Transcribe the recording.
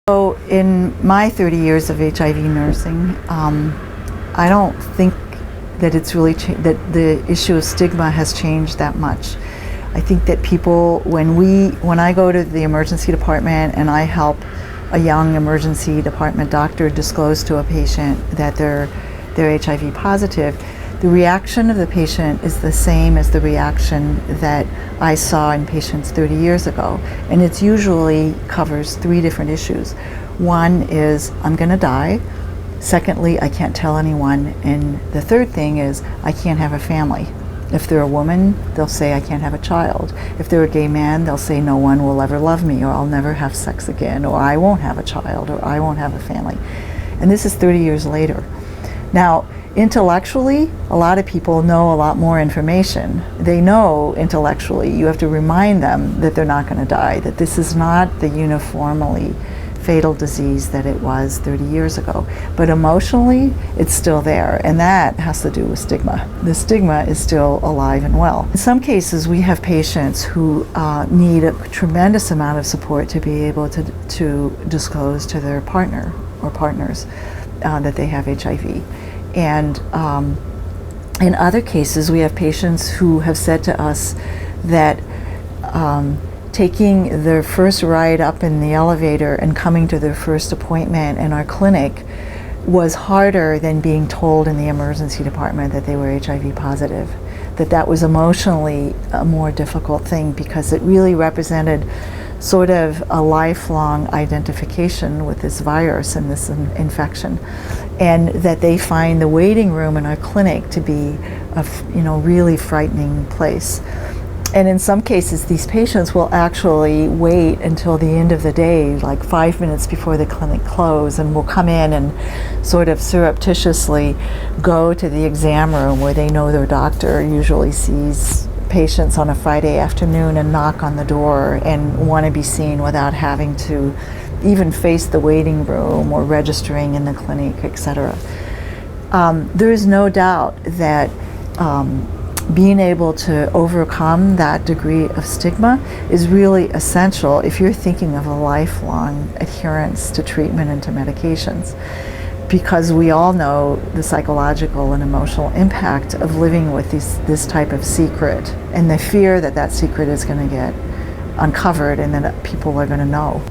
So in my 30 years of HIV nursing, I don't think that it's really that the issue of stigma has changed that much. I think that people, when I go to the emergency department and I help a young emergency department doctor disclose to a patient that they're HIV positive, the reaction of the patient is the same as the reaction that I saw in patients 30 years ago. And it usually covers three different issues. One is, I'm going to die. Secondly, I can't tell anyone. And the third thing is, I can't have a family. If they're a woman, they'll say, I can't have a child. If they're a gay man, they'll say, no one will ever love me, or I'll never have sex again, or I won't have a child, or I won't have a family. And this is 30 years later. Now, intellectually, a lot of people know a lot more information. They know intellectually. You have to remind them that they're not going to die, that this is not the uniformly fatal disease that it was 30 years ago. But emotionally, it's still there, and that has to do with stigma. The stigma is still alive and well. In some cases, we have patients who need a tremendous amount of support to be able to disclose to their partner or partners that they have HIV. And in other cases, we have patients who have said to us that taking their first ride up in the elevator and coming to their first appointment in our clinic was harder than being told in the emergency department that they were HIV positive. That was emotionally a more difficult thing because it really represented sort of a lifelong identification with this virus and this infection, and that they find the waiting room in our clinic to be a really frightening place. And in some cases, these patients will actually wait until the end of the day, like 5 minutes before the clinic closes, and will come in and sort of surreptitiously go to the exam room where they know their doctor usually sees patients on a Friday afternoon and knock on the door and want to be seen without having to even face the waiting room or registering in the clinic, etc. There is no doubt that being able to overcome that degree of stigma is really essential if you're thinking of a lifelong adherence to treatment and to medications. Because we all know the psychological and emotional impact of living with this type of secret, and the fear that that secret is going to get uncovered and that people are going to know.